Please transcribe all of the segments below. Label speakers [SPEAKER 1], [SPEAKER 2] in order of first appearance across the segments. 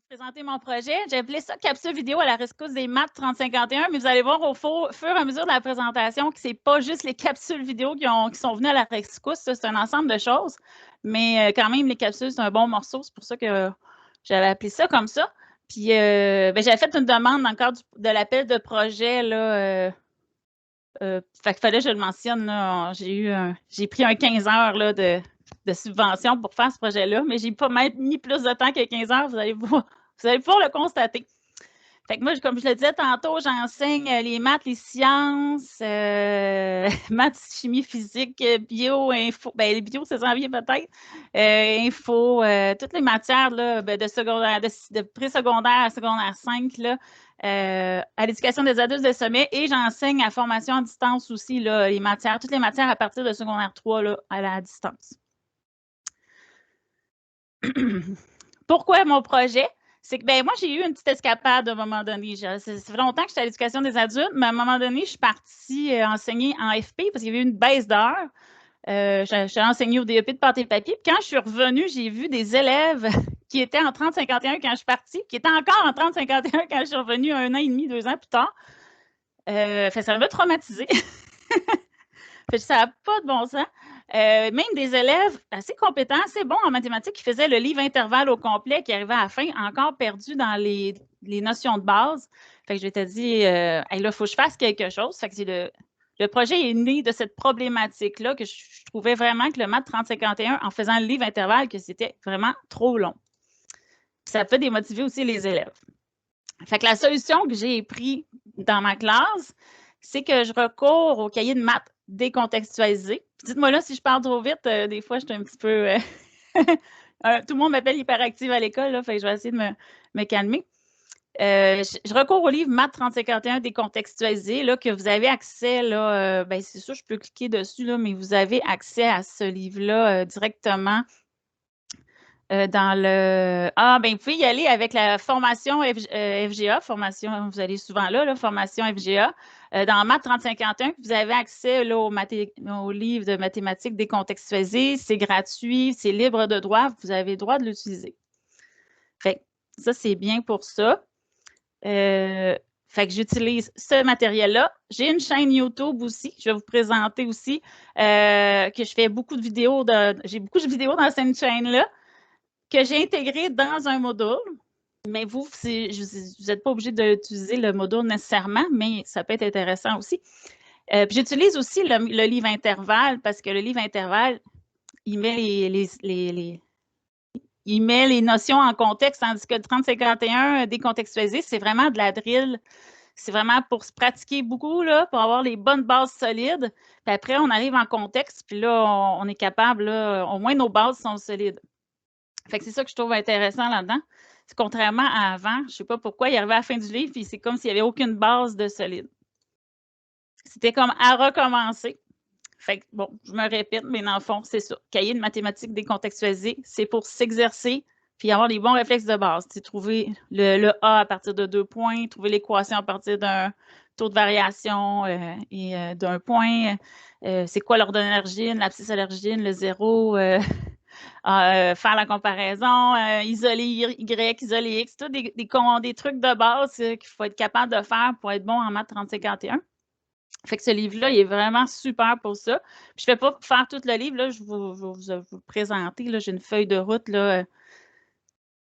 [SPEAKER 1] présenter mon projet. J'ai appelé ça capsule vidéo à la rescousse des maths 3051, mais vous allez voir au fur et à mesure de la présentation que c'est pas juste les capsules vidéo qui sont venues à la rescousse, c'est un ensemble de choses. Mais quand même, les capsules, c'est un bon morceau. C'est pour ça que j'avais appelé ça comme ça. Puis j'avais fait une demande dans le cadre de l'appel de projet. Là, fait qu'il fallait que je le mentionne. J'ai pris un 15 heures là, de subvention pour faire ce projet-là, mais j'ai pas mis plus de temps que 15 heures, vous allez pouvoir le constater. Fait que moi, comme je le disais tantôt, j'enseigne les maths, les sciences, maths, chimie, physique, bio, info. Ben, les bio, ça s'en vient peut-être. Info, toutes les matières là, de secondaire, de pré-secondaire à secondaire 5, là, à l'éducation des adultes de sommet. Et j'enseigne à formation à distance aussi, là, toutes les matières à partir de secondaire 3 là, à la distance. Pourquoi mon projet? C'est que moi, j'ai eu une petite escapade à un moment donné. Ça fait longtemps que j'étais à l'éducation des adultes, mais à un moment donné, je suis partie enseigner en FP parce qu'il y avait eu une baisse d'heures. J'ai enseigné au DEP de pâte et papier. Puis quand je suis revenue, j'ai vu des élèves qui étaient en 30-51 quand je suis partie, qui étaient encore en 30-51 quand je suis revenue 1 an et demi, 2 ans plus tard. Ça m'a traumatisée. Ça n'a pas de bon sens. Même des élèves assez compétents, assez bons en mathématiques, qui faisaient le livre intervalle au complet, qui arrivaient à la fin, encore perdus dans les notions de base. Fait que je t'ai dit, là, il faut que je fasse quelque chose. Fait que le projet est né de cette problématique-là, que je trouvais vraiment que le maths 3051, en faisant le livre intervalle, que c'était vraiment trop long. Puis ça peut démotiver aussi les élèves. Fait que la solution que j'ai prise dans ma classe, c'est que je recours au cahier de maths décontextualisé. Dites-moi là si je parle trop vite, des fois, je suis un petit peu... tout le monde m'appelle hyperactive à l'école, là, fait que je vais essayer de me calmer. Je recours au livre Maths 3051 décontextualisé, là, que vous avez accès, là, c'est sûr, je peux cliquer dessus, là, mais vous avez accès à ce livre-là directement dans le... vous pouvez y aller avec la formation FGA, formation, vous allez souvent là, formation FGA. Dans Maths 3051, vous avez accès là, au livre de mathématiques décontextualisé. C'est gratuit, c'est libre de droit, vous avez le droit de l'utiliser. Fait que ça, c'est bien pour ça. Fait que j'utilise ce matériel-là. J'ai une chaîne YouTube aussi. Je vais vous présenter aussi que je fais beaucoup de vidéos. J'ai beaucoup de vidéos dans cette chaîne-là que j'ai intégré dans un module. Mais vous n'êtes pas obligé d'utiliser le module nécessairement, mais ça peut être intéressant aussi. Puis j'utilise aussi le livre intervalle parce que le livre intervalle, il met il met les notions en contexte, tandis que le 3051 décontextualisé, c'est vraiment de la drill. C'est vraiment pour se pratiquer beaucoup, là, pour avoir les bonnes bases solides. Puis après, on arrive en contexte, puis là, on est capable, là, au moins nos bases sont solides. Fait que c'est ça que je trouve intéressant là-dedans. Contrairement à avant, je ne sais pas pourquoi, il arrivait à la fin du livre, puis c'est comme s'il n'y avait aucune base de solide. C'était comme à recommencer. Fait que, bon, je me répète, mais dans le fond, c'est ça. Cahier de mathématiques décontextualisé, c'est pour s'exercer puis avoir les bons réflexes de base. Trouver le A à partir de 2 points, trouver l'équation à partir d'un taux de variation et d'un point. C'est quoi l'ordre d'origine, l'abscisse à l'origine, le zéro, faire la comparaison, isoler Y, isoler X, tout des trucs de base qu'il faut être capable de faire pour être bon en maths 3051. Fait que ce livre-là, il est vraiment super pour ça. Puis je ne vais pas faire tout le livre, là, je vais vous présenter. J'ai une feuille de route. Là.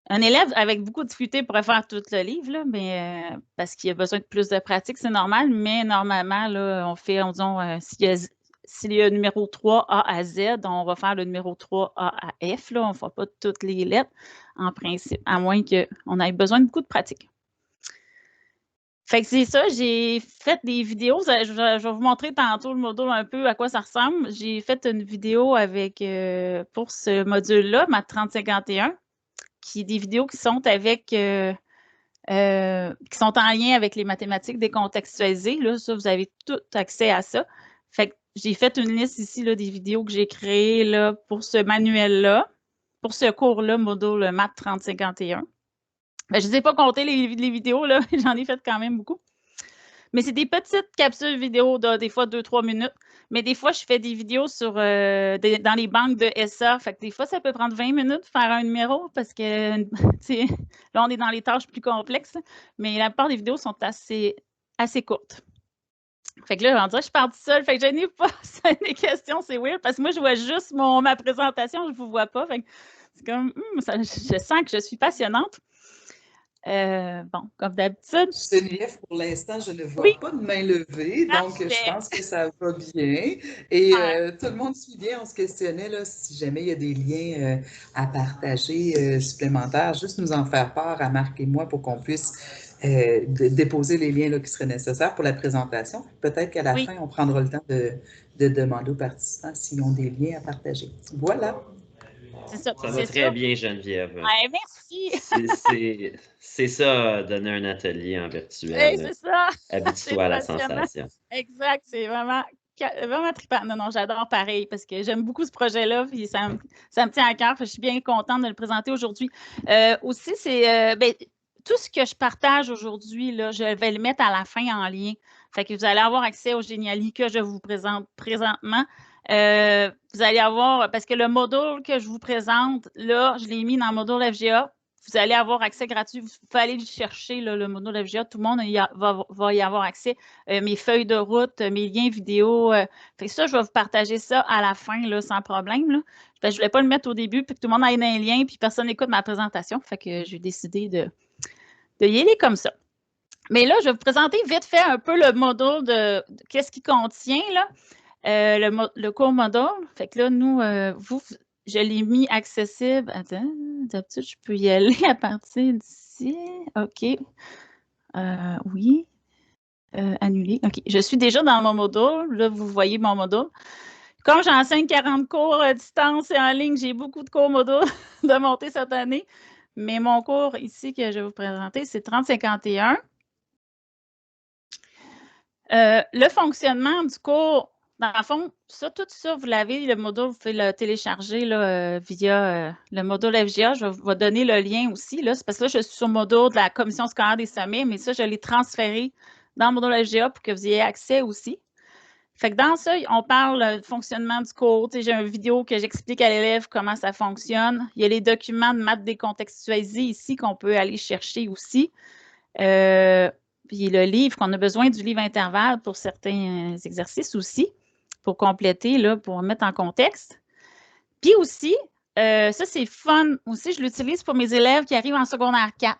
[SPEAKER 1] Un élève avec beaucoup de difficultés pourrait faire tout le livre, là, mais, parce qu'il a besoin de plus de pratique, c'est normal, mais normalement, là, on fait, disons, s'il y a le numéro 3 A à Z, on va faire le numéro 3 A à F. Là, on ne fera pas toutes les lettres, en principe, à moins qu'on ait besoin de beaucoup de pratique. Fait que c'est ça, j'ai fait des vidéos. Je vais vous montrer tantôt le module un peu à quoi ça ressemble. J'ai fait une vidéo avec pour ce module-là, Maths 3051, des vidéos qui sont avec qui sont en lien avec les mathématiques décontextualisées. Là, ça, vous avez tout accès à ça. Fait que j'ai fait une liste ici là, des vidéos que j'ai créées là, pour ce manuel-là, pour ce cours-là, module Maths 3051. Je ne les ai pas compté les vidéos, là, j'en ai fait quand même beaucoup. Mais c'est des petites capsules vidéo de des fois 2-3 minutes. Mais des fois, je fais des vidéos sur, dans les banques de SA. Fait que des fois, ça peut prendre 20 minutes de faire un numéro parce que là, on est dans les tâches plus complexes. Mais la plupart des vidéos sont assez courtes. Fait que là, on dirait que je pars toute seule. Fait que je n'ai pas des questions, c'est weird. Parce que moi, je vois juste ma présentation, je ne vous vois pas. Fait que c'est comme, je sens que je suis passionnante. Bon, comme d'habitude.
[SPEAKER 2] Geneviève, pour l'instant, je ne vois pas de main levée, donc je pense que ça va bien. Et tout le monde suit bien, on se questionnait là, si jamais il y a des liens à partager supplémentaires, juste nous en faire part à Marc et moi pour qu'on puisse déposer les liens là, qui seraient nécessaires pour la présentation. Peut-être qu'à la fin, on prendra le temps de demander aux participants s'ils ont des liens à partager. Voilà.
[SPEAKER 1] Ça
[SPEAKER 3] va très bien, Geneviève.
[SPEAKER 1] Merci.
[SPEAKER 3] C'est ça, donner un atelier en virtuel.
[SPEAKER 1] C'est ça.
[SPEAKER 3] Habitue-toi à la sensation.
[SPEAKER 1] Exact, c'est vraiment trippant. Non, j'adore pareil parce que j'aime beaucoup ce projet-là puis ça me tient à cœur. Je suis bien contente de le présenter aujourd'hui. Aussi, c'est tout ce que je partage aujourd'hui, je vais le mettre à la fin en lien. Fait que vous allez avoir accès au Geniali que je vous présente présentement. Vous allez avoir, parce que le module que je vous présente, là, je l'ai mis dans le module FGA. Vous allez avoir accès gratuit. Vous pouvez aller le chercher, là, le module FGA. Tout le monde va y avoir accès. Mes feuilles de route, mes liens vidéo. Fait que ça, je vais vous partager ça à la fin, là, sans problème. Là. Je ne voulais pas le mettre au début, puis que tout le monde aille dans les liens, puis personne n'écoute ma présentation. Fait que j'ai décidé de y aller comme ça. Mais là, je vais vous présenter vite fait un peu le module de qu'est-ce qu'il contient, là. Le cours module. Fait que là, nous, je l'ai mis accessible. Attends, d'habitude, je peux y aller à partir d'ici. OK. Oui. Annuler. OK. Je suis déjà dans mon module. Là, vous voyez mon module. Comme j'enseigne 40 cours à distance et en ligne, j'ai beaucoup de cours modules de monter cette année. Mais mon cours ici que je vais vous présenter, c'est 3051. Le fonctionnement du cours, dans le fond, tout ça, vous l'avez, le module, vous pouvez le télécharger là, via le module FGA. Je vais vous donner le lien aussi. Là, c'est parce que là, je suis sur le module de la Commission scolaire des sommets, mais ça, je l'ai transféré dans le module FGA pour que vous ayez accès aussi. Fait que dans ça, on parle du fonctionnement du cours. J'ai une vidéo que j'explique à l'élève comment ça fonctionne. Il y a les documents de maths décontextualisés ici qu'on peut aller chercher aussi. Puis le livre, qu'on a besoin du livre intervalle pour certains exercices aussi, pour compléter, là, pour mettre en contexte. Puis aussi, ça c'est fun aussi, je l'utilise pour mes élèves qui arrivent en secondaire 4,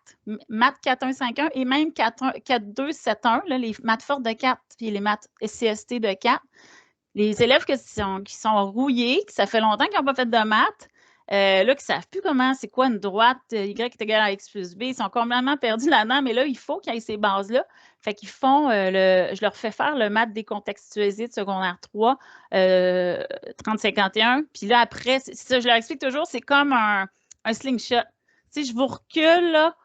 [SPEAKER 1] maths 4151 et même 4271, là, les maths fortes de 4 puis les maths SCST de 4. Les élèves qui sont rouillés, que ça fait longtemps qu'ils n'ont pas fait de maths, là, qui ne savent plus comment, c'est quoi une droite, Y est égal à X plus B, ils sont complètement perdus là-dedans, mais là, il faut qu'ils aient ces bases-là. Fait qu'ils font, je leur fais faire le maths décontextualisé de secondaire 3, 3051. Puis là, après, ça, je leur explique toujours, c'est comme un slingshot. Si je vous recule, là,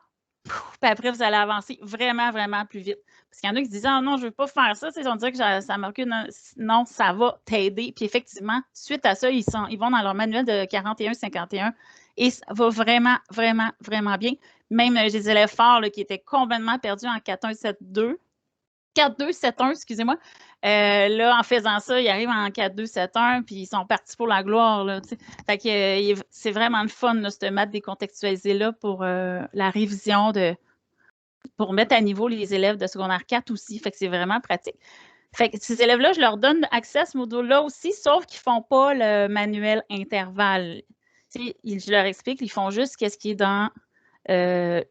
[SPEAKER 1] puis après, vous allez avancer vraiment, vraiment plus vite. Parce qu'il y en a qui se disent « Ah non, je ne veux pas faire ça. » On dirait que ça me recule. Non, ça va t'aider. Puis effectivement, suite à ça, ils vont dans leur manuel de 41-51 et ça va vraiment, vraiment, vraiment bien. Même j'ai des élèves forts là, qui étaient complètement perdus en 4-1-7-2. 4-2-7-1, excusez-moi. Là, en faisant ça, ils arrivent en 4-2-7-1, puis ils sont partis pour la gloire. Là, fait que c'est vraiment le fun, là, ce maths décontextualisé-là pour la révision pour mettre à niveau les élèves de secondaire 4 aussi. Fait que c'est vraiment pratique. Fait que ces élèves-là, je leur donne accès à ce module-là aussi, sauf qu'ils ne font pas le manuel intervalle. Je leur explique, ils font juste ce qui est dans le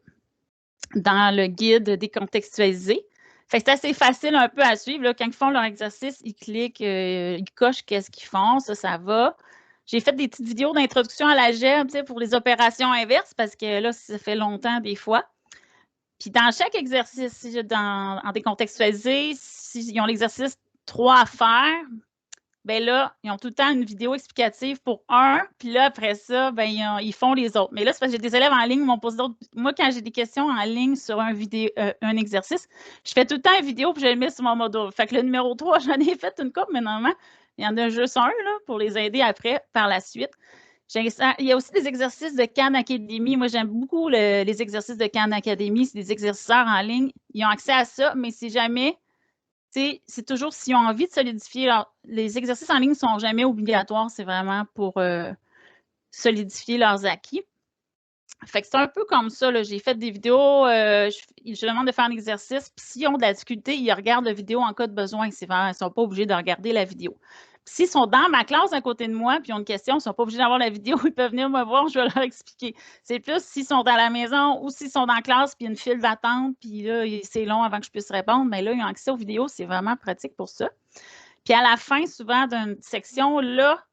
[SPEAKER 1] guide décontextualisé. Fait que c'est assez facile un peu à suivre. Là. Quand ils font leur exercice, ils cliquent, ils cochent qu'est-ce qu'ils font, ça va. J'ai fait des petites vidéos d'introduction à l'algèbre pour les opérations inverses parce que là, ça fait longtemps des fois. Puis dans chaque exercice, en décontextualisé, s'ils ont l'exercice 3 à faire, bien là, ils ont tout le temps une vidéo explicative pour un, puis là, après ça, bien, ils font les autres. Mais là, c'est parce que j'ai des élèves en ligne qui m'ont posé d'autres. Moi, quand j'ai des questions en ligne sur un exercice, je fais tout le temps une vidéo, puis je le mets sur mon module. Fait que le numéro 3, j'en ai fait une couple, mais normalement, il y en a juste un là, pour les aider après, par la suite. Il y a aussi des exercices de Khan Academy. Moi, j'aime beaucoup les exercices de Khan Academy. C'est des exerciteurs en ligne. Ils ont accès à ça, mais si jamais c'est toujours s'ils ont envie de solidifier les exercices en ligne ne sont jamais obligatoires, c'est vraiment pour solidifier leurs acquis. Fait que c'est un peu comme ça, j'ai fait des vidéos, je demande de faire un exercice, puis s'ils ont de la difficulté, ils regardent la vidéo en cas de besoin. Ils ne sont pas obligés de regarder la vidéo. S'ils sont dans ma classe à côté de moi, puis ils ont une question, ils ne sont pas obligés d'avoir la vidéo, ils peuvent venir me voir, je vais leur expliquer. C'est plus s'ils sont à la maison ou s'ils sont dans la classe, puis il y a une file d'attente, puis là, c'est long avant que je puisse répondre, mais là, ils ont accès aux vidéos, c'est vraiment pratique pour ça. Puis à la fin, souvent, d'une section, là,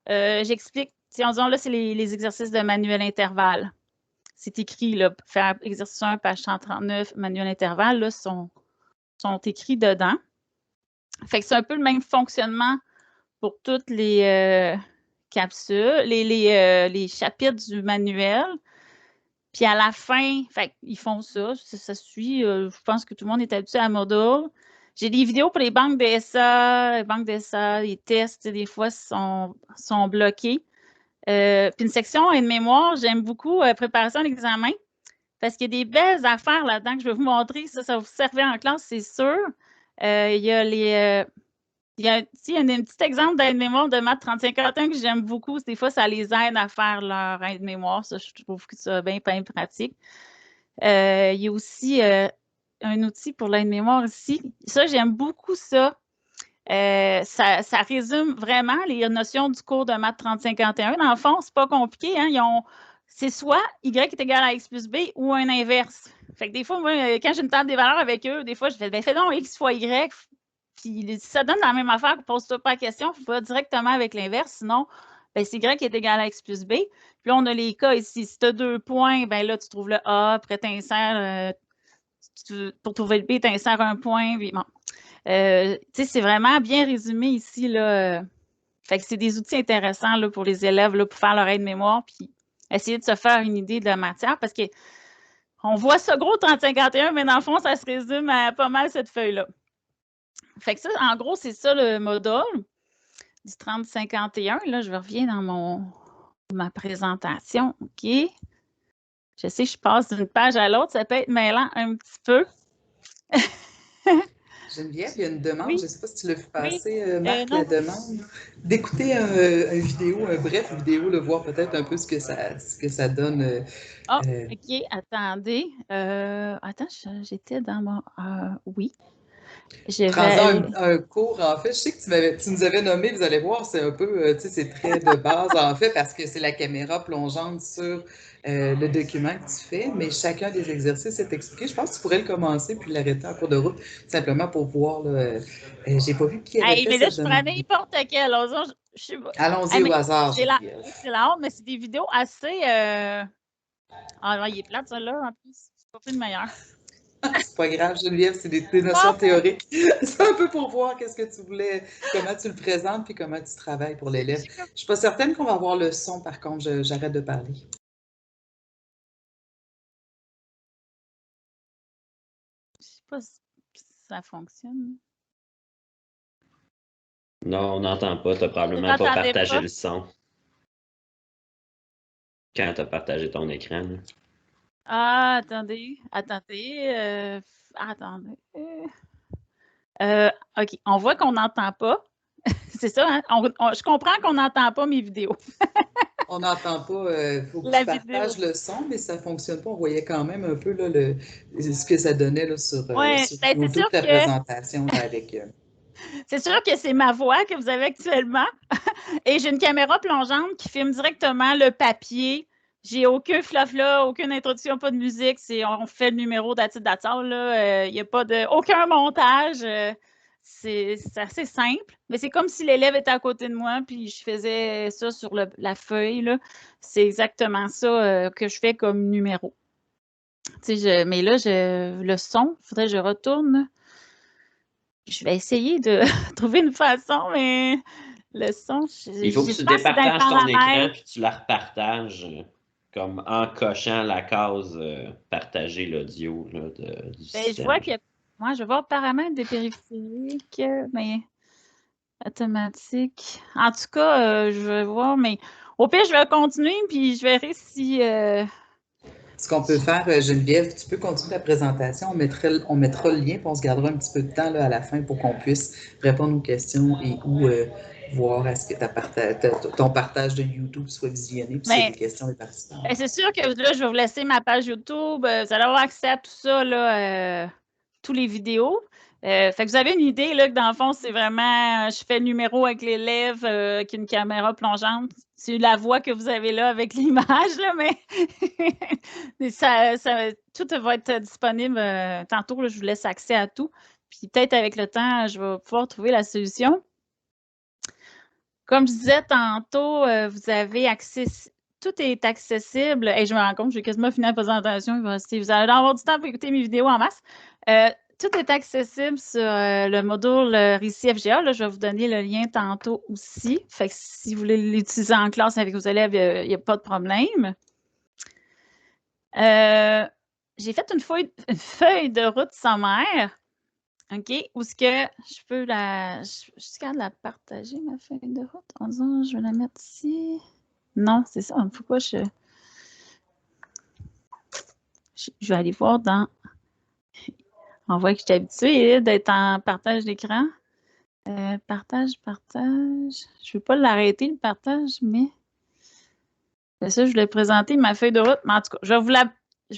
[SPEAKER 1] j'explique, en disant, là, c'est les exercices de manuel intervalle. C'est écrit, là, faire exercice 1, page 139, manuel intervalle, là, sont écrits dedans. Fait que c'est un peu le même fonctionnement pour toutes les capsules, les chapitres du manuel. Puis à la fin, fait ils font ça suit. Je pense que tout le monde est habitué à Moodle. J'ai des vidéos pour les banques d'essai, les tests, des fois, sont bloqués. Puis une section aide-mémoire, j'aime beaucoup préparation à l'examen parce qu'il y a des belles affaires là-dedans que je vais vous montrer. Ça va vous servir en classe, c'est sûr. Il y a un petit exemple d'aide-mémoire de maths 3051 que j'aime beaucoup. Des fois, ça les aide à faire leur aide-mémoire. Ça, je trouve que c'est bien pratique. Il y a aussi un outil pour l'aide-mémoire ici. Ça, j'aime beaucoup ça. Ça résume vraiment les notions du cours de maths 3051. Dans le fond, c'est pas compliqué. Hein? C'est soit Y est égal à X plus B ou un inverse. Fait que des fois, moi, quand j'ai une table des valeurs avec eux, des fois, je fais, fais donc X fois Y. Puis si ça donne la même affaire, pose-toi pas la question, va directement avec l'inverse. Sinon, c'est Y est égal à X plus B. Puis là, on a les cas ici. Si tu as 2 points, là, tu trouves le A. Après, tu insères, pour trouver le B, tu insères un point. Puis bon. C'est vraiment bien résumé ici. Là. Fait que c'est des outils intéressants là, pour les élèves là, pour faire leur aide-mémoire puis essayer de se faire une idée de la matière parce qu'on voit ça gros 3051, mais dans le fond, ça se résume à pas mal cette feuille-là. Fait que ça, en gros, c'est ça le module du 3051. Là, je reviens dans ma présentation. OK. Je sais que je passe d'une page à l'autre. Ça peut être mêlant un petit peu.
[SPEAKER 2] Geneviève, il y a une demande,
[SPEAKER 1] oui.
[SPEAKER 2] je ne sais pas si tu l'as vu passer, Marc, la demande, d'écouter une vidéo, un bref vidéo, de voir peut-être un peu ce que ça donne.
[SPEAKER 1] OK, attendez. Attends, j'étais dans mon... oui.
[SPEAKER 2] Prends-en un cours, en fait. Je sais que tu nous avais nommé, vous allez voir, c'est un peu, c'est très de base, en fait, parce que c'est la caméra plongeante sur le document que tu fais, mais chacun des exercices est expliqué. Je pense que tu pourrais le commencer puis l'arrêter en cours de route, simplement pour voir, j'ai pas vu qui avait fait
[SPEAKER 1] mais là,
[SPEAKER 2] cette
[SPEAKER 1] je prends n'importe quel.
[SPEAKER 2] Allons-y au hasard.
[SPEAKER 1] C'est la honte, mais c'est des vidéos assez... Ah, il est plate, ça, là, en plus. C'est pas plus le meilleur.
[SPEAKER 2] C'est pas grave, Geneviève, c'est des notions théoriques. C'est un peu pour voir qu'est-ce que tu voulais, comment tu le présentes, puis comment tu travailles pour l'élève. Je suis pas certaine qu'on va avoir le son, par contre, j'arrête de parler.
[SPEAKER 1] Je sais pas si ça fonctionne.
[SPEAKER 3] Non, on n'entend pas. Tu n'as probablement pas partagé le son quand tu as partagé ton écran. Là.
[SPEAKER 1] Ah, attendez. OK, on voit qu'on n'entend pas. C'est ça, hein? Je comprends qu'on n'entend pas mes vidéos.
[SPEAKER 2] On n'entend pas, il faut que tu partages le son, mais ça ne fonctionne pas. On voyait quand même un peu là, ce que ça donnait là, sur YouTube, ta présentation là, avec...
[SPEAKER 1] C'est sûr que c'est ma voix que vous avez actuellement. Et j'ai une caméra plongeante qui filme directement le papier. J'ai aucun flafla, aucune introduction, pas de musique. On fait le numéro d'attitude. Il n'y a pas aucun montage. C'est assez simple. Mais c'est comme si l'élève était à côté de moi, puis je faisais ça sur la feuille. C'est exactement ça que je fais comme numéro. Mais là, le son, il faudrait que je retourne. Je vais essayer de trouver une façon, mais le son,
[SPEAKER 3] il faut que tu départages ton écran puis tu la repartages comme en cochant la case partager l'audio du système.
[SPEAKER 1] Je vois que moi, je vais voir paramètres de périphérique, mais automatique. En tout cas, je vais voir, mais au pire, je vais continuer puis je verrai si
[SPEAKER 2] Ce qu'on peut faire, Geneviève, tu peux continuer ta présentation, on mettra le lien, puis on se gardera un petit peu de temps là, à la fin pour qu'on puisse répondre aux questions et ou voir à ce que ton partage de YouTube soit visionné, puis s'il y a des questions des participants.
[SPEAKER 1] C'est sûr que là, je vais vous laisser ma page YouTube. Vous allez avoir accès à tout ça, là, tous les vidéos. Fait que vous avez une idée, là, que dans le fond, c'est vraiment, je fais le numéro avec l'élève qui a une caméra plongeante. C'est la voix que vous avez là avec l'image, là, mais tout va être disponible tantôt. Là, je vous laisse accès à tout. Puis peut-être avec le temps, je vais pouvoir trouver la solution. Comme je disais tantôt, vous avez accès. Tout est accessible. Et je me rends compte, j'ai quasiment fini la présentation. Vous allez avoir du temps pour écouter mes vidéos en masse. Tout est accessible sur le module Récit FGA. Là, je vais vous donner le lien tantôt aussi. Fait que si vous voulez l'utiliser en classe avec vos élèves, il n'y a pas de problème. J'ai fait une feuille de route sommaire. OK? Où est-ce que je peux Je suis capable de la partager, ma feuille de route, en disant je vais la mettre ici. Non, c'est ça. Pourquoi je vais aller voir dans. On voit que je suis habituée d'être en partage d'écran. Partage. Je ne veux pas l'arrêter, le partage, mais. Ça, je voulais présenter ma feuille de route. Mais en tout cas, je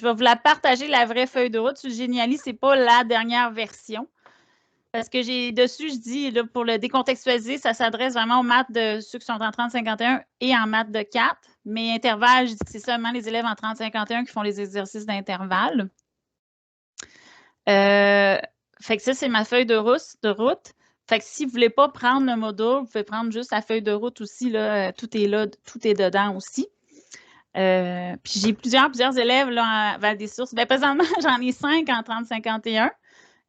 [SPEAKER 1] vais vous la partager, la vraie feuille de route. Sur Geniali, ce n'est pas la dernière version. Parce que dessus, je dis, là, pour le décontextualiser, ça s'adresse vraiment aux maths de ceux qui sont en 30-51 et en maths de 4. Mais intervalle, je dis que c'est seulement les élèves en 30-51 qui font les exercices d'intervalle. Fait que ça, c'est ma feuille de route. Fait que si vous ne voulez pas prendre le module, vous pouvez prendre juste la feuille de route aussi. Là, tout est là, tout est dedans aussi. Puis j'ai plusieurs élèves là, à Val-des-Sources. Bien, présentement, j'en ai 5 en 30-51.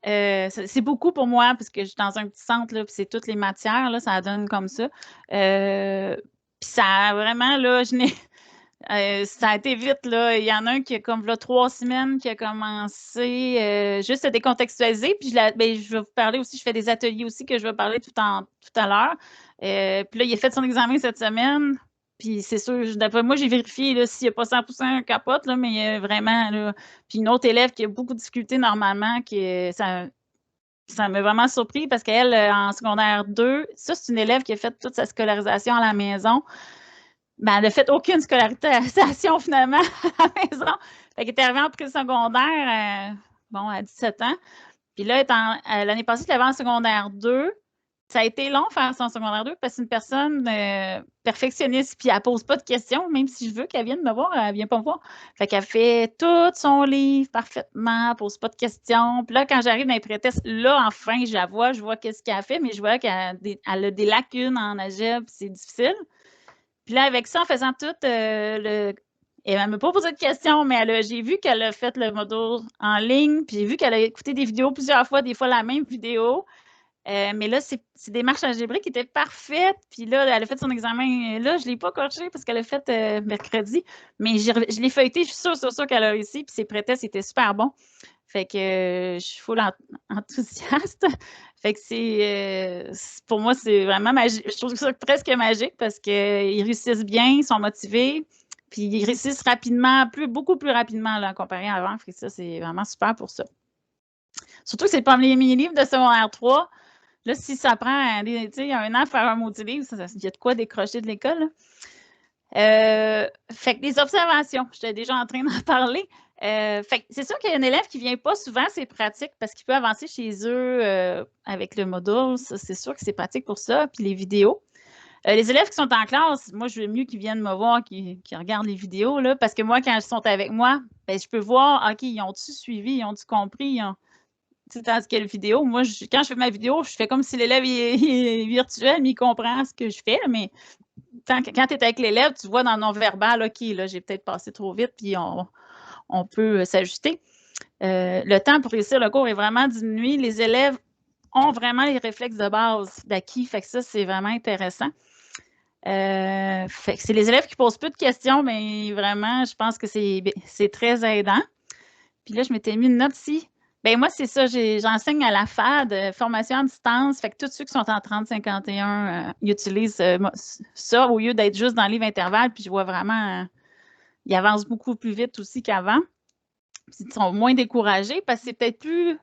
[SPEAKER 1] C'est beaucoup pour moi parce que je suis dans un petit centre, puis c'est toutes les matières, là, ça donne comme ça. Puis ça a vraiment, là, ça a été vite, là. Il y en a un qui a comme là 3 semaines qui a commencé juste à décontextualiser. Puis je vais vous parler aussi, je fais des ateliers aussi que je vais parler tout à l'heure. Puis là, il a fait son examen cette semaine. Puis c'est sûr, d'après moi, j'ai vérifié s'il n'y a pas 100% capote, là, mais il y a vraiment. Là, puis une autre élève qui a beaucoup de difficultés normalement, ça m'a vraiment surpris parce qu'elle, en secondaire 2, ça, c'est une élève qui a fait toute sa scolarisation à la maison. Ben, elle n'a fait aucune scolarisation finalement à la maison. Elle était arrivée en pré-secondaire à 17 ans. Puis là, l'année passée, elle avait en secondaire 2. Ça a été long faire son secondaire 2 parce que c'est une personne perfectionniste, puis elle ne pose pas de questions, même si je veux qu'elle vienne me voir, elle ne vient pas me voir. Fait qu'elle fait tout son livre parfaitement, elle ne pose pas de questions. Puis là, quand j'arrive dans les pré-tests, là, enfin, je la vois, je vois qu'est-ce qu'elle a fait, mais je vois qu'elle a des lacunes en algèbre, c'est difficile. Puis là, avec ça, en faisant tout elle ne m'a pas posé de questions, mais j'ai vu qu'elle a fait le module en ligne, puis j'ai vu qu'elle a écouté des vidéos plusieurs fois, des fois la même vidéo. Mais là, c'est des marches algébriques qui étaient parfaites. Puis là, elle a fait son examen. Là, je ne l'ai pas coché parce qu'elle a fait mercredi. Mais je l'ai feuilleté, je suis sûre qu'elle a réussi. Puis ses pré-tests étaient super bons. Fait que je suis full enthousiaste. Fait que pour moi, c'est vraiment magique. Je trouve ça presque magique parce qu'ils réussissent bien, ils sont motivés. Puis ils réussissent rapidement, beaucoup plus rapidement là, comparé à avant. Fait que ça, c'est vraiment super pour ça. Surtout que c'est pas les mini-livres de secondaire 3. Là, si ça prend un an à faire un maudit livre, il y a de quoi décrocher de l'école. Fait que des observations, j'étais déjà en train d'en parler. Fait que c'est sûr qu'il y a un élève qui ne vient pas souvent, c'est pratique parce qu'il peut avancer chez eux avec le module. C'est sûr que c'est pratique pour ça. Puis les vidéos. Les élèves qui sont en classe, moi, je veux mieux qu'ils viennent me voir, qu'ils regardent les vidéos, là, parce que moi, quand ils sont avec moi, ben, je peux voir, OK, ils ont-tu suivi, ils ont-tu compris, tandis que la vidéo, moi, quand je fais ma vidéo, je fais comme si l'élève est virtuel, mais il comprend ce que je fais. Mais quand tu es avec l'élève, tu vois dans le non-verbal, OK, là, j'ai peut-être passé trop vite, puis on peut s'ajuster. Le temps pour réussir le cours est vraiment diminué. Les élèves ont vraiment les réflexes de base d'acquis. Fait que ça, c'est vraiment intéressant. Fait que c'est les élèves qui posent peu de questions, mais vraiment, je pense que c'est très aidant. Puis là, je m'étais mis une note ici. Bien, moi, c'est ça, j'enseigne à la FAD, formation à distance. Fait que tous ceux qui sont en 30-51, ils utilisent ça au lieu d'être juste dans le livre intervalle. Puis je vois vraiment ils avancent beaucoup plus vite aussi qu'avant. Ils sont moins découragés parce que c'est peut-être plus...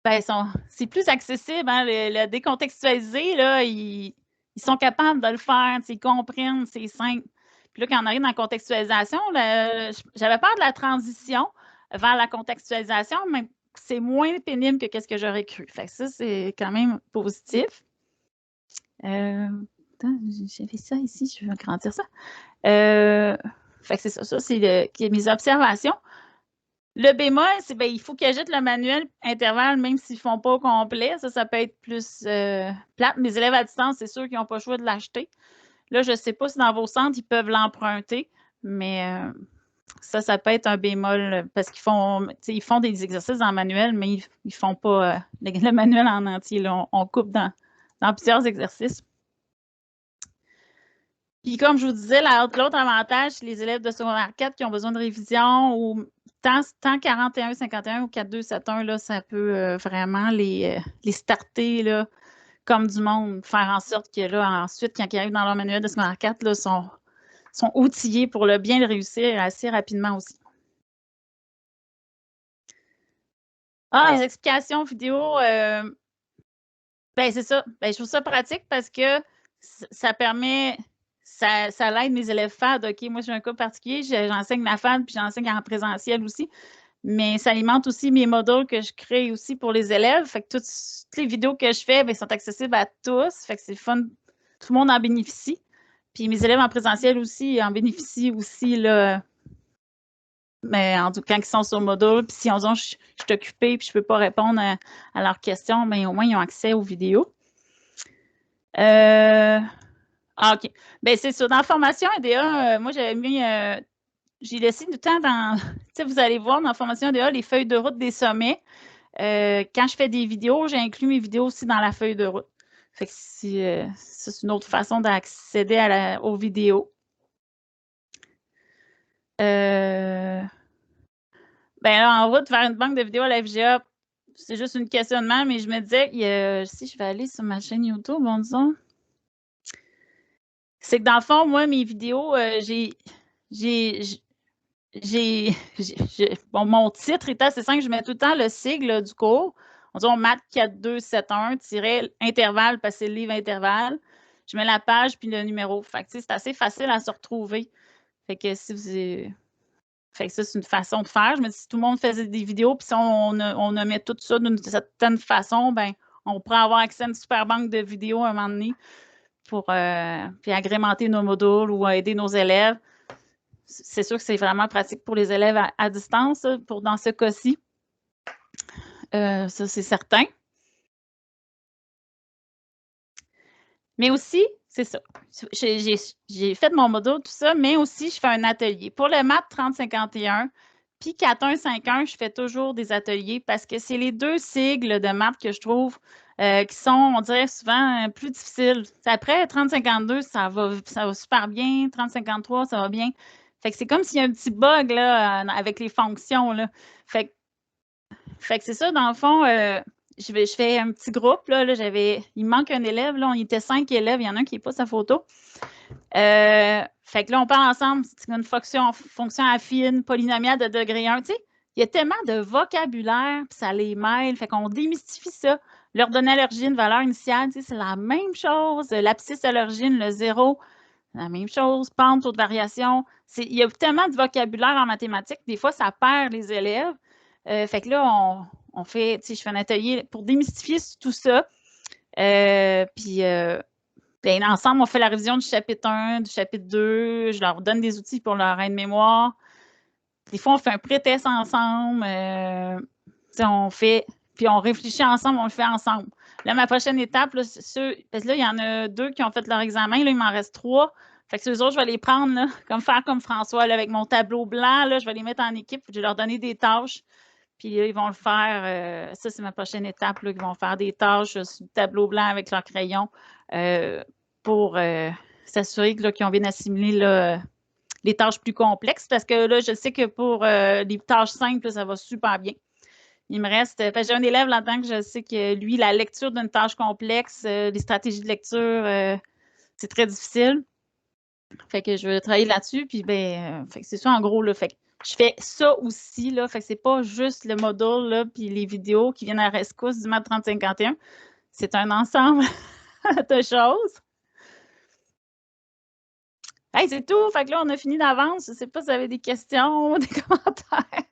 [SPEAKER 1] Ben, c'est plus accessible, hein, le décontextualiser, là, ils sont capables de le faire, ils comprennent, c'est simple. Puis là, quand on arrive dans la contextualisation, j'avais peur de la transition vers la contextualisation, mais c'est moins pénible que ce que j'aurais cru. Fait que ça, c'est quand même positif. Attends, j'avais ça ici, je vais agrandir ça. Fait que c'est ça, c'est mes observations. Le bémol, c'est ben, il faut qu'ils ajoutent le manuel intervalle, même s'ils ne font pas au complet. Ça peut être plus plate. Mes élèves à distance, c'est sûr qu'ils n'ont pas le choix de l'acheter. Là, je ne sais pas si dans vos centres, ils peuvent l'emprunter, mais ça peut être un bémol parce qu'ils font des exercices dans le manuel, mais ils ne font pas le manuel en entier. Là. On coupe dans plusieurs exercices. Puis comme je vous disais, l'autre avantage, c'est les élèves de secondaire 4 qui ont besoin de révision ou tant 41-51 ou 4-2-7-1, là, ça peut vraiment les starter là, comme du monde, faire en sorte que là, ensuite, quand ils arrivent dans leur manuel de secondaire 4, là, sont outillés pour bien le réussir assez rapidement aussi. Les explications vidéo, ben c'est ça. Ben, je trouve ça pratique parce que ça permet... Ça l'aide mes élèves FAD. OK, moi, j'ai un cas particulier, j'enseigne la FAD, puis j'enseigne en présentiel aussi. Mais ça alimente aussi mes modules que je crée aussi pour les élèves. Fait que toutes les vidéos que je fais, bien, sont accessibles à tous. Fait que c'est fun. Tout le monde en bénéficie. Puis mes élèves en présentiel aussi en bénéficient aussi, là. Mais en tout cas, quand ils sont sur le module, puis si on dit je suis occupée puis je ne peux pas répondre à leurs questions, bien, au moins, ils ont accès aux vidéos. OK. Bien, c'est sûr. Dans la formation EDA, moi, j'avais mis... j'ai laissé du temps dans... Tu sais, vous allez voir dans la formation EDA les feuilles de route des sommets. Quand je fais des vidéos, j'ai inclus mes vidéos aussi dans la feuille de route. Fait que ça, c'est une autre façon d'accéder aux vidéos. Ben là, en route, faire une banque de vidéos à la FGA, c'est juste un questionnement, mais je me disais, si je vais aller sur ma chaîne YouTube, bon, disons, c'est que dans le fond, moi, mes vidéos, mon titre est assez simple. Je mets tout le temps le sigle du cours. On dit maths 4271-intervalle parce que c'est le livre intervalle. Je mets la page puis le numéro. Fait que c'est assez facile à se retrouver. Fait que si vous... Fait que ça, c'est une façon de faire. Je me dis, si tout le monde faisait des vidéos, puis si on met tout ça d'une certaine façon, ben on pourrait avoir accès à une super banque de vidéos à un moment donné pour puis agrémenter nos modules ou aider nos élèves. C'est sûr que c'est vraiment pratique pour les élèves à distance, dans ce cas-ci. Ça, c'est certain. Mais aussi, c'est ça. J'ai fait mon module, tout ça, mais aussi, je fais un atelier. Pour le maths 3051, puis 4151, je fais toujours des ateliers parce que c'est les deux sigles de maths que je trouve qui sont, on dirait souvent, plus difficiles. Après 3052, ça va super bien. 3053, ça va bien. Fait que c'est comme s'il y a un petit bug là, avec les fonctions. Là. Fait que c'est ça, dans le fond, je fais un petit groupe. Là, il manque un élève. Là, on était 5 élèves. Il y en a un qui n'est pas sa photo. Fait que là, on parle ensemble. C'est une fonction affine, polynomiale de degré 1. Tu sais, il y a tellement de vocabulaire, puis ça les mêle. Fait qu'on démystifie ça. Leur donner à l'origine, valeur initiale, tu sais, c'est la même chose. L'abscisse à l'origine, le 0, la même chose. Pente, taux de variation. Il y a tellement de vocabulaire en mathématiques. Des fois, ça perd les élèves. Fait que là, on fait, tu sais, je fais un atelier pour démystifier tout ça. Puis, bien, ensemble, on fait la révision du chapitre 1, du chapitre 2. Je leur donne des outils pour leur aide-mémoire. Des fois, on fait un pré-test ensemble. Puis on réfléchit ensemble, on le fait ensemble. Là, ma prochaine étape, là, parce que là, il y en a 2 qui ont fait leur examen. Là, il m'en reste 3. Fait que ces autres, je vais les prendre, là, faire comme François, là, avec mon tableau blanc. Là, je vais les mettre en équipe. Je vais leur donner des tâches. Puis là, ils vont le faire. Ça, c'est ma prochaine étape. Là, ils vont faire des tâches sur le tableau blanc avec leur crayon pour s'assurer qu'ils ont bien assimilé là, les tâches plus complexes. Parce que là, je sais que pour les tâches simples, ça va super bien. Il me reste. J'ai un élève là-dedans que je sais que lui, la lecture d'une tâche complexe, les stratégies de lecture, c'est très difficile. Fait que je vais travailler là-dessus, puis fait que c'est ça en gros, là. Fait que je fais ça aussi, là. Fait que c'est pas juste le module, là, puis les vidéos qui viennent à la rescousse du MAD 3051. C'est un ensemble de choses. Hey, c'est tout. Fait que là, on a fini d'avance. Je sais pas si vous avez des questions ou des commentaires.